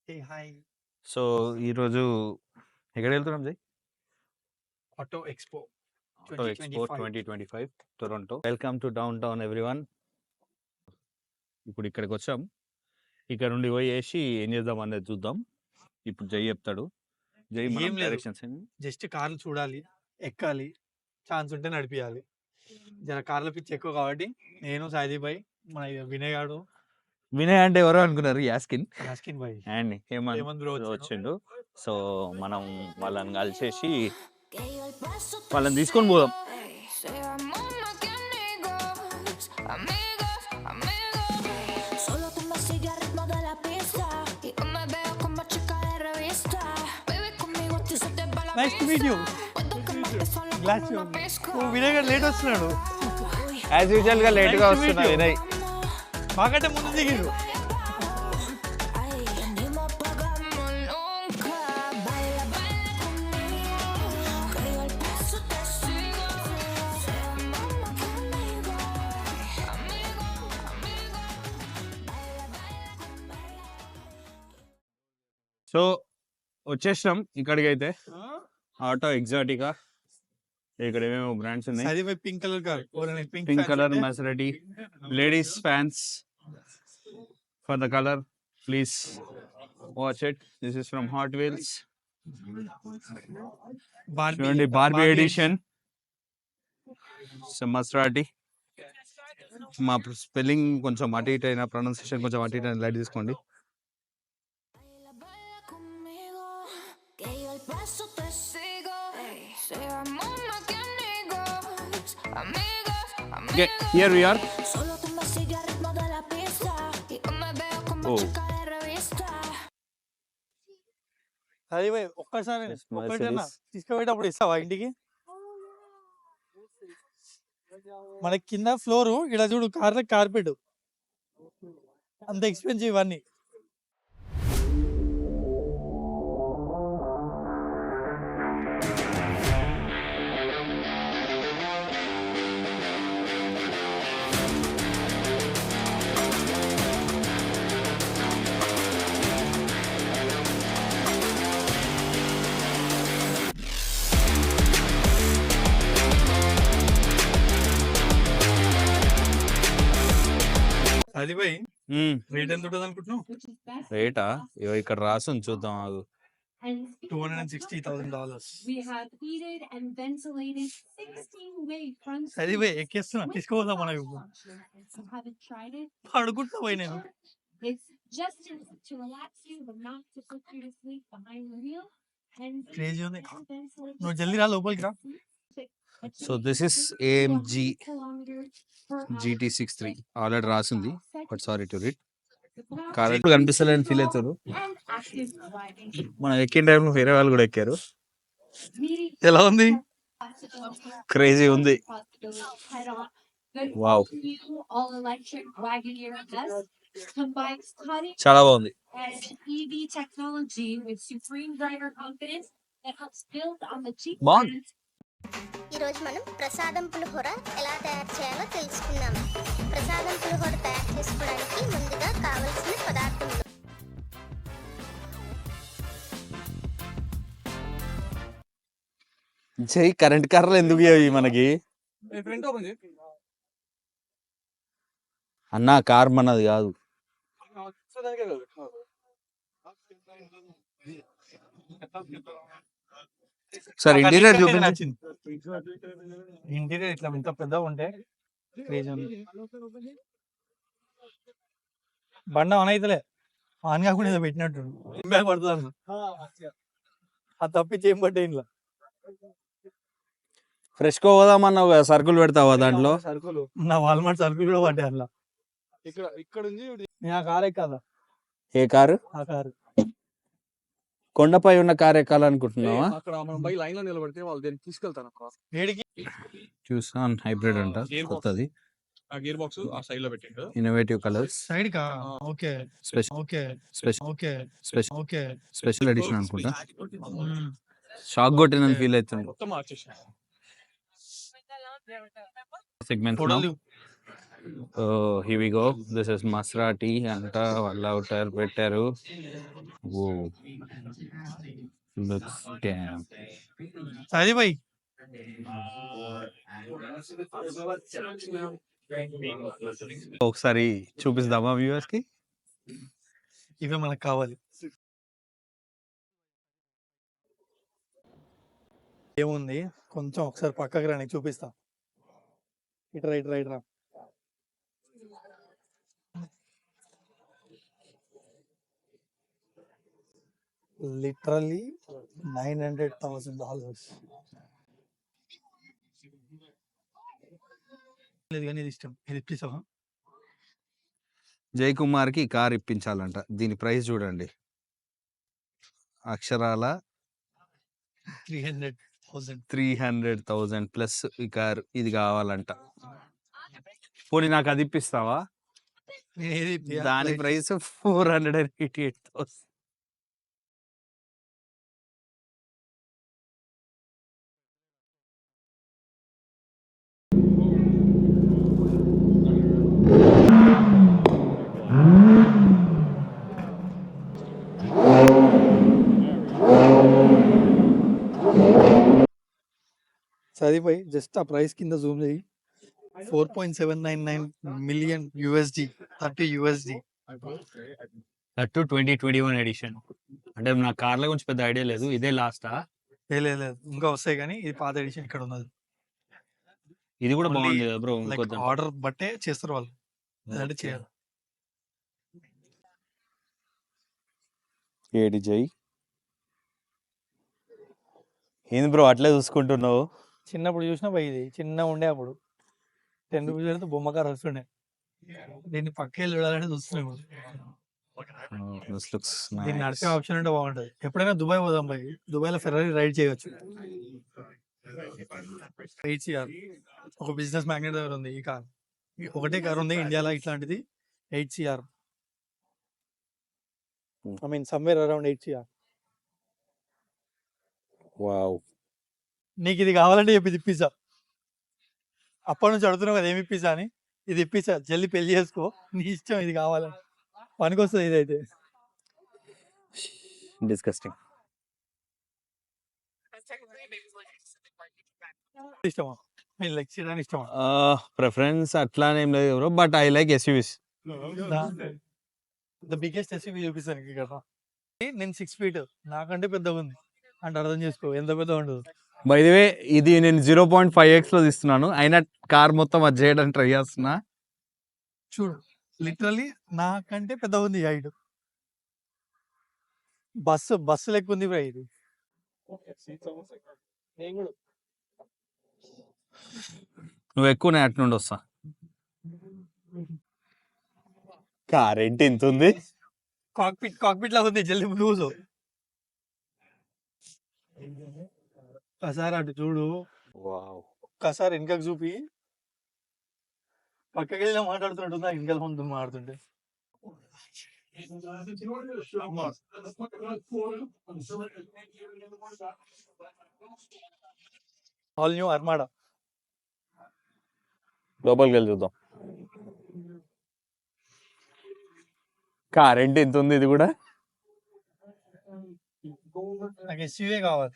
Hey, hi. So ఈరోజు ఎక్కడికి వెళ్తున్నాం జై? Auto Expo auto expo 2025. 2025 Toronto. Welcome to down town everyone. ఇప్పుడు ఇక్కడికి వచ్చాం. ఇక్కడ నుండి పోయేసి ఏం చేద్దాం అనేది చూద్దాం. ఇప్పుడు జై చెప్తాడు. జై ఏం మనం లేదు. డైరెక్షన్స్ జస్ట్ కార్లు చూడాలి, ఎక్కాలి, ఛాన్స్ ఉంటే నడిపియాలి. జర కార్ల పిచ్చి ఎక్కువ కాబట్టి నేను సాయిదీప్ భాయ్, మన వినయ్ గాడు, వినయ్ అంటే ఎవరో అనుకున్నారు, యాస్కిన్ యాస్కిన్ భాయ్, అండ్ హేమంత్ హేమంత్ బ్రో వచ్చిండు. వచ్చిండు. సో మనం వాళ్ళని కలిసేసి వాళ్ళని తీసుకొని పోదాం. Nice to meet you. Glass Vinay గారు లేట్ వస్తున్నాడు. యాజ్ యూజువల్ గా లేట్ గా Nice to meet వస్తున్నా you. వినయ్. మాకంటే ముందు దిగిరు. సో వచ్చేసినాం ఇక్కడికి అయితే. ఆటో ఎగ్జాటికా, ఇక్కడ ఏమేమో బ్రాండ్స్ ఉన్నాయి. సాయిదీప్ భాయ్ pink colour car, pink colour Maserati, ladies fans for the colour, please watch it. This is from Hot Wheels. చూడండి, బార్బీ ఎడిషన్ మసరాటి. మా స్పెల్లింగ్ కొంచెం అటు ఇటు అయినా, ప్రొనౌన్సియేషన్ కొంచెం అటు ఇటు అయినా లైట్ తీసుకోండి. Okay, here we are. Oh, అది భాయ్ ఒక్కసారి Yes, ఒక్కటేనా Mercedes. తీసుకుపోయేటప్పుడు ఇస్తావా ఇంటికి? మన కింద ఫ్లోర్ ఇక్కడ చూడు, కార్పెట్ అంత ఎక్స్పెన్సివ్ ఇవన్నీ. అది భాయ్ రేట్ ఎంత ఉంటుంది అనుకుంటున్నావు? రేటా? ఇగో ఇక్కడ రాసుంది, చూద్దాం ఆగు. $260,000. We have heated and ventilated 16-way front అది భాయ్ ఎక్కేస్తున్నా, తీసుకోవద్దాం మనం. If you haven't tried it, అడుగుతున్నా పోయి నేను. it's just to relax you, but not to put you to sleep behind the wheel. And crazy ఉంది. and ventilate నువ్వు జల్దీ రా లోపలికి రా. So this is AMG GT63 already రాసింది, but sorry to read. Car ఇప్పుడు కనిపిస్తలేని ఫీల్ అవుతారు. మనం ఎక్కిన టైంలో వేరే వాళ్ళు కూడా ఎక్కారు. ఎలా ఉంది? క్రేజీ ఉంది. వావ్, చాలా బాగుంది. EV technology with supreme driver confidence that helps build on the Jeep బాగుంది. brand. ఈరోజు మనం ప్రసాదం పులిహోర ఎలా తయారు చేయాలో తెలుసుకుందాం. ప్రసాదం పులిహోర తయారు చేసుకోవడానికి ముందుగా కావలసిన పదార్థములు: జై, కరెంట్ కార్లు ఎందుకు ఇవి మనకి? అన్నా, కార్ మనది కాదు. సార్ ఇంటీరియర్ చూపించండి. ఇంటీరియర్ ఇట్లా ఇంత పెద్దగా ఉంటే క్రేజీ ఉంది. బండ ఆన్ అయితలే, ఆన్ కాకుండా ఏదో పెట్టినట్టు బ్యాగ్ పడుతుంది. అది తప్పించి ఏం పట్టే ఇంట్లో ఫ్రెష్ కో పోదామన్నావు కదా, సరుకులు పెడతావా దాంట్లో? సరుకులు, నా వాల్మార్ట్ సరుకులు కూడా పట్టాయి అందులో. ఇక్కడ నేను ఆ కార్ ఎక్కాలా? ఏ కారు? ఆ కారు కొండపై ఉన్న కార్ ఎక్కాలనుకుంటున్నావా? అక్కడ మనం బై లైన్ లో నిలబడితే వాళ్ళు దీన్ని తీసుకెళ్తాను. వేడికి చూసాను, హైబ్రిడ్ అంట, కొత్తది. ఆ గేర్ బాక్స్ ఆ సైడ్ లో పెట్టిండు. ఇన్నోవేటివ్ కలర్స్, సైడ్ కా? Okay special okay special okay special okay. Special edition అనుకుంటా. షాక్ కొట్టిన ఫీల్ అవుతుంది. మొత్తం మార్చేసి సెగ్మెంట్ ఫోటోలు here we go. This is Maserati అంట వాళ్ళ అవుటర్ పెట్టారు. Oh looks damn. సాయిదీప్ భాయ్ ఒకసారి చూపిస్తామా వ్యూవర్స్ కి? ఇవే మనకు కావాలి. ఏముంది కొంచెం ఒకసారి పక్కకి రా, నీకు చూపిస్తా. ఇట్రా ఇట్రా ఇట్రా. లిటరల్లీ $900,000. లేదు కానీ ఇది ఇష్టం, ఇది ఇప్పిస్తావా? జై కుమార్ కి కార్ ఇప్పించాలంట. దీని ప్రైస్ చూడండి, అక్షరాల 300,000. 300,000 ప్లస్ ఈ కార్. ఇది కావాలంట. పోనీ నాకు అది ఇప్పిస్తావా? నేను ఏది ఇప్పియా? దాని లైట్ ప్రైస్ 488,000. సరిపోయి జస్ట్ ఆ ప్రైస్ కింద జూమ్ చేయి. 4.799 million USD, 30 USD. That 2021 edition. అంటే నా కార్ల గురించి పెద్ద ఐడియా లేదు. ఇదే లాస్టా? లేదు లేదు, ఇంకా వస్తాయి కానీ ఇది పాత ఎడిషన్ ఇక్కడ ఉన్నది. ఇది కూడా Only బాగుంది కదా బ్రో. లైక్ ఇంకొద్దాం. ఆర్డర్ బట్టే చేస్తారు వాళ్ళు, లేదంటే చేయరు. ఏడి జై, ఏంది బ్రో అట్లే చూసుకుంటున్నావు? చిన్నప్పుడు చూసినా పోయి, ఇది చిన్న ఉండే అప్పుడు 10 రూపీస్ పెడితే బొమ్మకారు వస్తుండే. దీన్ని పక్కెళ్ళి చూడాలంటే చూస్తున్నాం ఇప్పుడు. దిస్ లుక్స్ దీన్ని నడిచే ఆప్షన్ ఉంటే బాగుంటది. ఎప్పుడైనా దుబాయ్ పోదాం పోయి, దుబాయ్ లో ఫెర్రరీ రైడ్ చేయొచ్చు. 8CR ఒక బిజినెస్ మ్యాగ్నెట్ దగ్గర ఉంది ఈ కార్. ఒకటే కార్ ఉంది ఇండియాలో ఇట్లాంటిది, 8CR. I mean somewhere around 8CR. Wow. నీకు ఇది కావాలంటే చెప్పి ఇది ఇప్పిస్తా. అప్పటి నుంచి అడుగుతున్నావు కదా ఏమి ఇప్పిస్తా అని. ఇది ఇప్పిస్తా, జల్దీ పెళ్లి చేసుకో, నీ ఇష్టం. ఇది కావాలని పనికొస్తుంది ఇదైతే. డిస్కస్టింగ్. ఇష్టమా? నేను లైక్ చేయడానికి ఇష్టమా? ప్రిఫరెన్స్ అట్లానేం లేదు bro, but I like SUVs. The biggest SUV చూపిస్తాను నీకు ఇక్కడ. నేను 6 feet, నాకంటే పెద్దగా ఉంది అంటే అర్థం చేసుకో ఎంత పెద్దగా ఉండదు. బై ది వే ఇది నేను 0.5x లో తీస్తున్నాను, అయినా కార్ మొత్తం అది చేయడానికి ట్రై చేస్తున్నా. చూడు, లిటరల్లీ నాకంటే పెద్దగా ఉంది హైట్. బస్సు లెక్క ఉంది బ్రో ఇది. నువ్వు ఎక్కువ నేను అటు నుండి వస్తా. కార్ ఏంటి ఇంత ఉంది? కాక్పిట్ లాగా ఉంది. జల్దీ ముందు కూర్చో. ఒకసారి అటు చూడు, ఒక్కసారి వెనకకు చూపి. పక్కకి వెళ్ళినా మాట్లాడుతున్నట్టుందా వెనకాల ముందు మాట్లాడుతుంటే? All new అర్మాడా. లోపలికి వెళ్ళి చూద్దాం. కార్ ఏంటి ఇంత ఉంది? ఇది కూడా నాకు ఎస్యూవే కావాలి,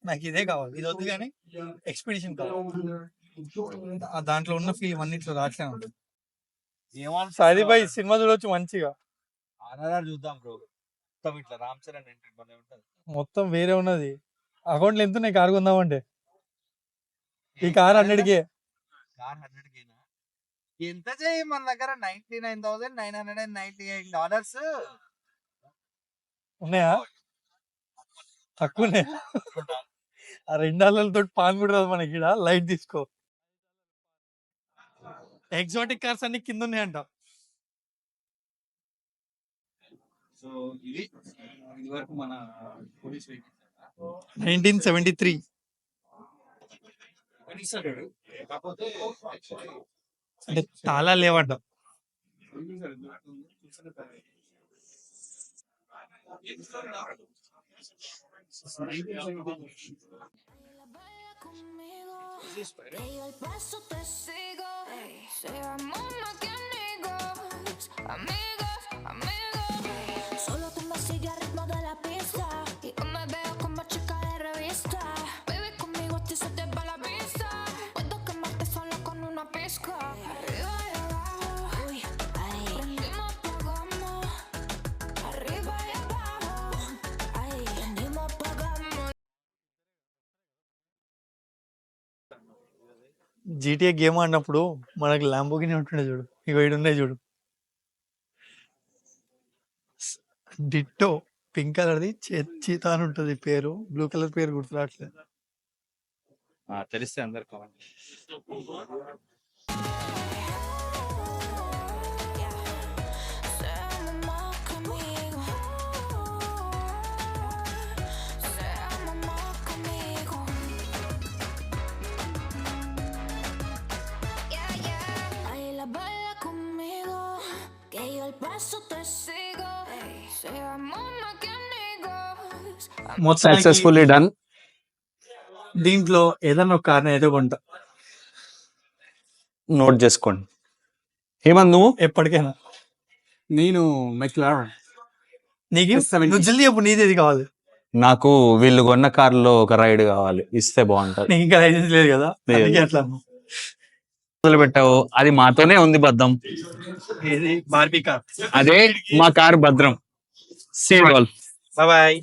నాకు ఇదే కావాలి. ఇది వద్దు కానీ ఎక్స్పెడిషన్ కావాలి. దాంట్లో ఉన్న ఫీల్ అన్నిట్లో రాట్లే ఉంటుంది. సాయిదీప్ భాయ్ సినిమా చూడొచ్చు మంచిగా. చూద్దాం బ్రో. మొత్తం ఇట్లా రామ్ చరణ్ ఎంట్రీ భలే ఉంటది. మొత్తం వేరే ఉన్నది. అకౌంట్లో ఎంత ఉన్నాయి కారు కొందామంటే? ఈ కార్ 100K. కార్ 100K నా? ఎంత చేయి మన దగ్గర $99,998 ఉన్నాయా? తక్కువ ఉన్నాయి. ఆ $2 పాన్ కూడా రాదు మనకి. లైట్ తీసుకో. ఎగ్జాటిక్ కార్స్ అన్ని కింద ఉన్నాయంట. సో ఇది వరకు మన పోలీస్ 1973. అంటే చాలా లేవంట. Ey, al paso te sigo. Seamos más que amigos. Amigos, amigos. Solo tú me sigues al ritmo de la pista. Y yo me veo como chica de revista. Baby, conmigo a ti se te va la vista. Puedo quemarte solo con una pizca. Arriba y abajo. Uy, ay. Prendimos, apagamos. Arriba y abajo. Ay, prendimos, apagamos. GTA game ఆడినప్పుడు మనకు ల్యాంబోగిని ఉంటుండే చూడు, ఇక వీడు ఉన్నాయి చూడు, ditto pink కలర్ది cheetah అని ఉంటుంది పేరు, బ్లూ కలర్ పేరు గుర్తురావట్లేదు. తెలిస్తే అందరు కావాలి. Seamos más que amigos. Seamos más que amigos. Baila, baila conmigo, que yo al paso te sigo. Seamos más que amigos. మొత్తానికి సక్సెస్ఫుల్లీ డన్. దీంట్లో ఏదన్నా ఒక కారణం అయితే కొంటా నోట్ చేసుకోండి. హేమంత్ నువ్వు? ఎప్పటికైనా. నేను మెక్లారెన్. నీకు S70. నువ్వు జల్దీ చెప్పు, నీదేది కావాలి. నాకు వీళ్ళు కొన్న కార్లో ఒక రైడ్ కావాలి, ఇస్తే బాగుంటది. నీకు ఇంకా లైసెన్స్ లేదు కదా, లేదు. అందుకే అట్లా అన్నావు. మొదలు పెట్టావు, అది మాతోనే ఉంది బద్దం. ఏది బార్బీ కార్. అదే మా కారు భద్రం. See all. బాయ్.